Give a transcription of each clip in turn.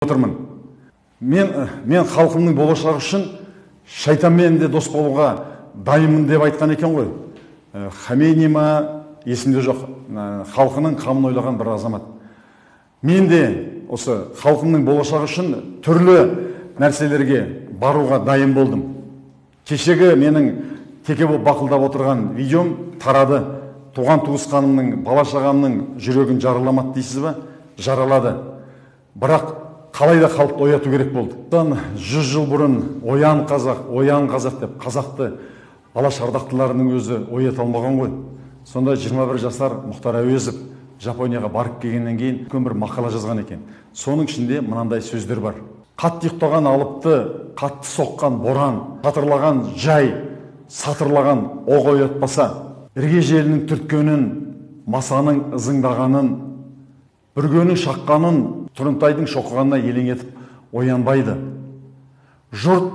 отырмын. Мен халқымның болашағы үшін шайтанмен де дос болуға дайынмын деп айтқан екен ғой. Хамейни ма, есімде жоқ, халқының қамын ойлаған бір азамат. Мен де осы халқымның болашағы үшін түрлі нәрселерге баруға дайын болдым. Кешегі менің теке болып бақылдап отырған видеом тарады. Туған туысқанымның, бала-шағамның жүрегін жараламады дейсіз ба? Жаралады. Бірақ қалайда халықты ояту керек болды. 100 жыл бұрын оян қазақ деп қазақты бала-шардақтыларының өзі оята алмаған ғой. Сонда 21 жасар Мұхтар Әуезов Жапонияға барып келгеннен кейін үлкен бір мақала жазған екен. Соның ішінде мынандай сөздер бар. Қатты ұйықтаған алыпты, қатты соққан боран, сатырлаған жай, сатырлаған оқ оятпаса, ірге желінің түрткенін, масаның ызыңдағанын, бүргенің шаққанын, тұрымтайдың шоқығанына елең етіп оянбайды. Жұрт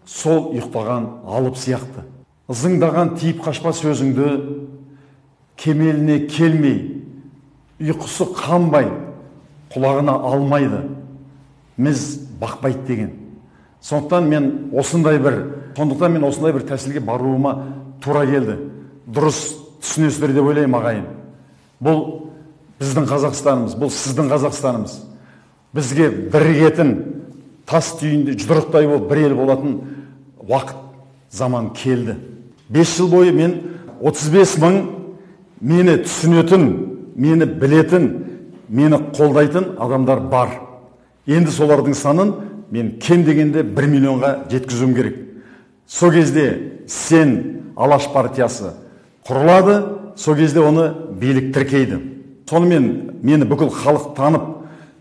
сол ұйықтаған алып сияқты. Ызыңдаған тиіп қашпа сөзіңді кемеліне келмей, ұйқысы қанбай, құлағына алмайды. Міз бақпайды деген. Сондықтан мен осындай бір тәсілге баруыма тура келді. Дұрыс түсінесіздер деп ойлаймын ағайын. Бұл біздің Қазақстанымыз, бұл сіздің Қазақстанымыз. Бізге бірігетін, тас түйінде жұдырықтай болып бір ел болатын уақыт заман келді. 5 жыл бойы мен 35 мың мені түсінетін, мені білетін, мені қолдайтын адамдар бар. Енді солардың санын мен кем дегенде 1 миллионға жеткізуім керек. Сол кезде сен Алаш партиясы құрылады, сол кезде оны билік тіркейді. Сонымен мені бүкіл халық танып,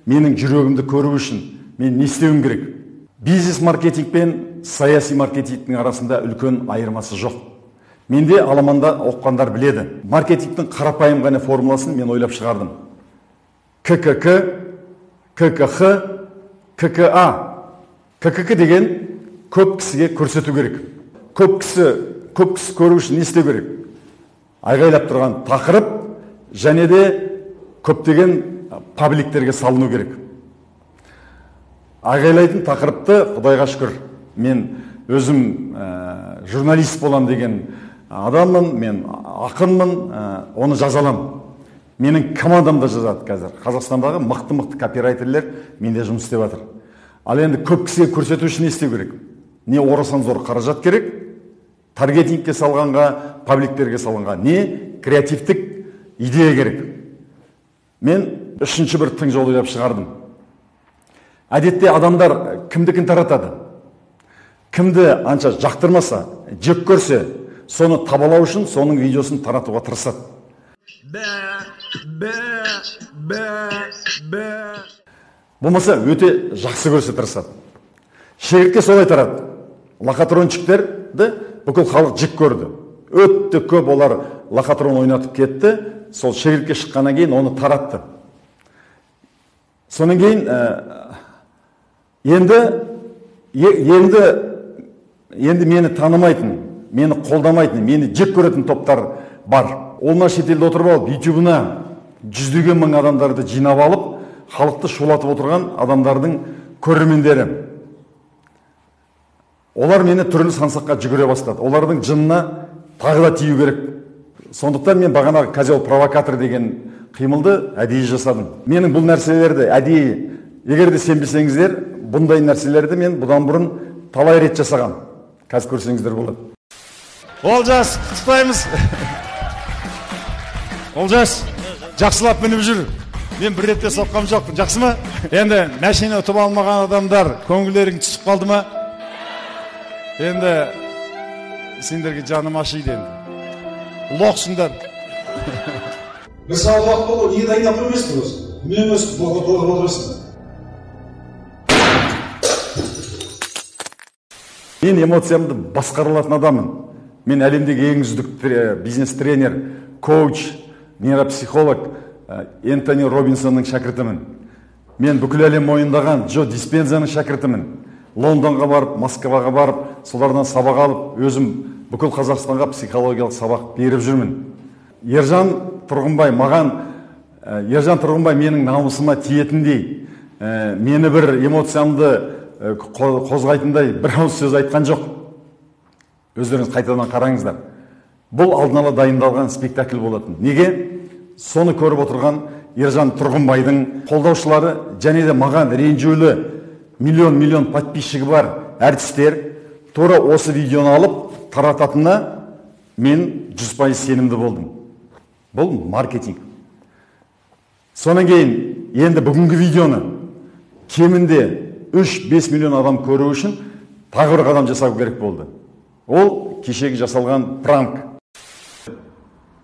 менің жүрегімді көру үшін мен не істеуім керек? Бизнес-маркетинг пен саяси маркетингтің арасында үлкен айырмасы жоқ. Менде аламанда оққандар біледі. Маркетингтің қарапайым ғана формуласын мен ойлап шығардым. ККК, ККХ, ККА. ККК деген көп кісіге көрсету керек. Көп кісі көру үшін не істеу керек? Айғайлап тұрған тақырып және де көптеген пабликтерге салыну керек. Айғайлайтын тақырыпты, Құдайға шүкір, мен өзім журналист болам деген адаммын, мен ақынмын, оны жазалам. Менің командам да жазады қазір. Қазақстандағы мықты копирайтерлер менде жұмыс істеп жатыр. Ал енді көп кісіге көрсету үшін не істеу керек? Не орасан зор қаражат керек? Таргетингке салғанға, пабликтерге салғанға, не креативтік идея керек? Мен үшінші бір тың жол ойлап шығардым. Әдетте адамдар кімдікін таратады? Кімді анша жақтырмаса, жек көрсе, соны табалау үшін соның видеосын таратуға тырысады. Болмаса өте жақсы көрсе тырысады. Шегіртке солай тарады. Лохотрончиктерді бүкіл халық жек көрді. Өтті көп олар лохотрон ойнатып кетті. Сол шегіртке шыққаннан кейін оны таратты. Сонан кейін енді мені танымайтын, мені қолдамайтын, мені жек көретін топтар бар. Олар шетелде отырып алып, YouTube-на жүздеген мың адамдарды жинап алып, халықты шулатып отырған адамдардың көрермендері. Олар мені түрлі сансаққа жүгіре бастады. Олардың жынына тағы да тию керек. Сондықтан мен бағанағы козел провокатор деген қимылды әдейі жасадым. Менің бұл нәрселерді әдейі, егер де сенбесеңіздер, бұндай нәрселерді мен бұдан бұрын талай рет жасаған. Қазір көрсеңіздер болады. Олжас, құттықтаймыз. Олжас, жақсылап мініп жүр. Мен бір ретте соққам жоқпын. Жақсы ма? Енді мәшине ұтып алмаған адамдар көңілдерің түсіп қалды ма? Енді сендерге жаным ашиды енді. Ұлықсыңдар. Мысалы уақыт болу, неге дайындап тұрмайсың осы? Мен өстіп толғап отырасың. Мен эмоциямды басқарылатын адамын. Мен әлемдегі ең үздік бизнес-тренер, коуч, нейропсихолог Энтони Робинсонның шәкіртімін. Мен бүкіл әлем мойындаған Джо Диспензаның шәкіртімін. Лондонға барып, Москваға барып, солардан сабақ алып, өзім бүкіл Қазақстанға психологиялық сабақ беріп жүрмін. Ержан Тұрғынбай менің намысыма тиетіндей, мені бір эмоциямды қозғайтындай бір ауыз сөз айтқан жоқ. Өздеріңіз қайтадан қараңыздар. Бұл алдын ала дайындалған спектакль болатын. Неге? Соны көріп отырған Ержан Тұрғынбайдың қолдаушылары және де маған ренжулі миллион подписчигі бар әртістер тура осы видеоны алып тарататынына мен 100% сенімді болдым. Бұл маркетинг. Сонан кейін енді бүгінгі видеоны кемінде 3-5 миллион адам көру үшін тағы бір қадам жасау керек болды. Ол кешегі жасалған пранк.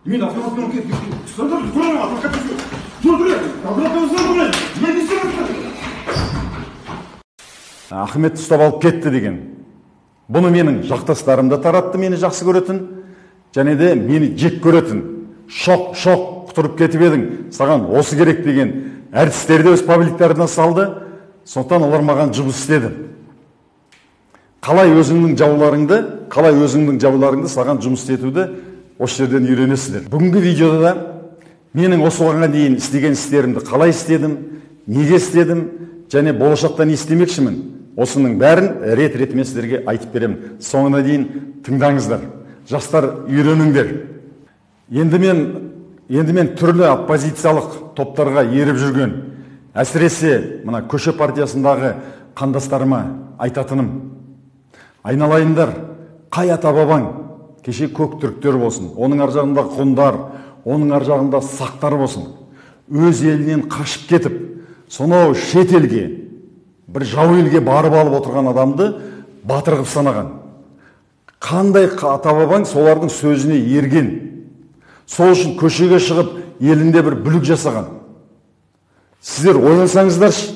Мен автоматпен кетіп Ахмет ұстап алып кетті деген. Бұны менің жақтастарым да таратты, мені жақсы көретін, және де мені жек көретін. Шоқ құтырып кетіп едің, саған осы керек деген әртістерді өз пабликтарына салды, сондықтан олар маған жұмыс істеді. Қалай өзіңнің жауларыңды саған жұмыс етуді осы жерден үйренесіздер. Бүгінгі видеода да менің осы уақытқа дейін істеген істерімді қалай істедім, неге істедім, және болашақта не істемекшімін. Осының бәрін рет-ретімен сіздерге айтып беремін. Соңына дейін тыңдаңыздар. Жастар, үйреніңдер. Енді мен түрлі оппозициялық топтарға еріп жүрген, әсіресе мына көше партиясындағы қандастарыма айтатыным: айналайындар, қай ата-бабаң кеше көк түріктер болсын, оның ар жағында құндар, оның ар жағында сақтар болсын, өз елінен қашып кетіп, сонау шет елге, бір жау елге барып алып отырған адамды батыр қып санаған. Қандай ата-бабаң солардың сөзіне ерген, сол үшін көшеге шығып елінде бір бүлік жасаған. Сіздер ойлансаңыздаршы,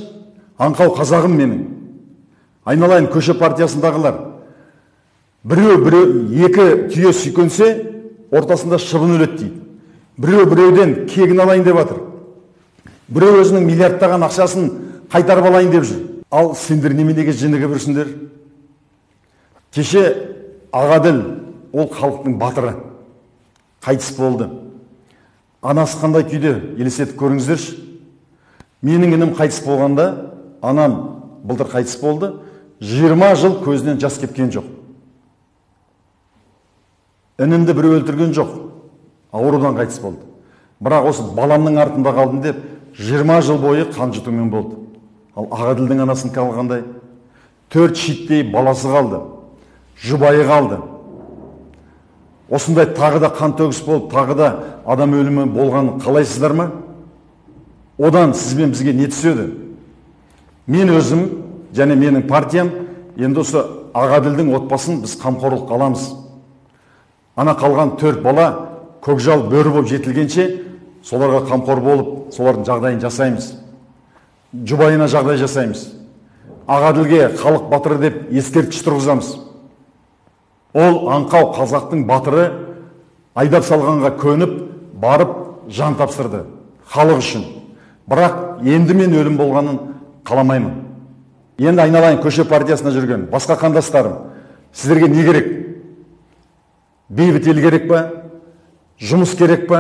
аңқау қазағым менің. Айналайын көше партиясындағылар. Біреу екі түйе сүйкенсе, ортасында шыбын өледі дейді. Біреуден кегін алайын деп жатыр. Біреу өзінің миллиардтаған ақшасын қайтарып алайын деп жүр. Ал сендер неменеге жеңіге бүрсіңдер? Кеше Ағаділ, ол халықтың батыры, қайтыс болды. Анасы қандай күйде, елестетіп көріңіздерші. Менің інім қайтыс болғанда, анам былтыр қайтыс болды, 20 жыл көзінен жас кепкен жоқ. Інімді біреу өлтірген жоқ, аурудан қайтыс болды. Бірақ осы баламның артында қалдым деп 20 жыл бойы қан жұтумен болды. Ал Ағаділдің анасын қалғандай 4 шиттей баласы қалды, жұбайы қалды. Осындай тағы да қан төгіс болып, тағы да адам өлімі болғанын қалайсыздар ма? Одан сізбен бізге не түседі? Мен өзім және менің партиям енді осы Ағаділдің отбасын біз қамқорлық аламыз. Ана қалған 4 бала көкжал бөрі болып жетілгенше соларға қамқор болып, солардың жағдайын жасаймыз. Жұбайына жағдай жасаймыз. Ағаділге халық батыры деп ескерткіш тұрғызамыз. Ол аңқау қазақтың батыры айдап салғанға көніп, барып жан тапсырды халық үшін. Бірақ енді мен өлім болғанын қаламаймын. Енді айналайын көше партиясына жүрген басқа қандастарым, сіздерге не керек? Бейбіт ел керек па? Жұмыс керек па?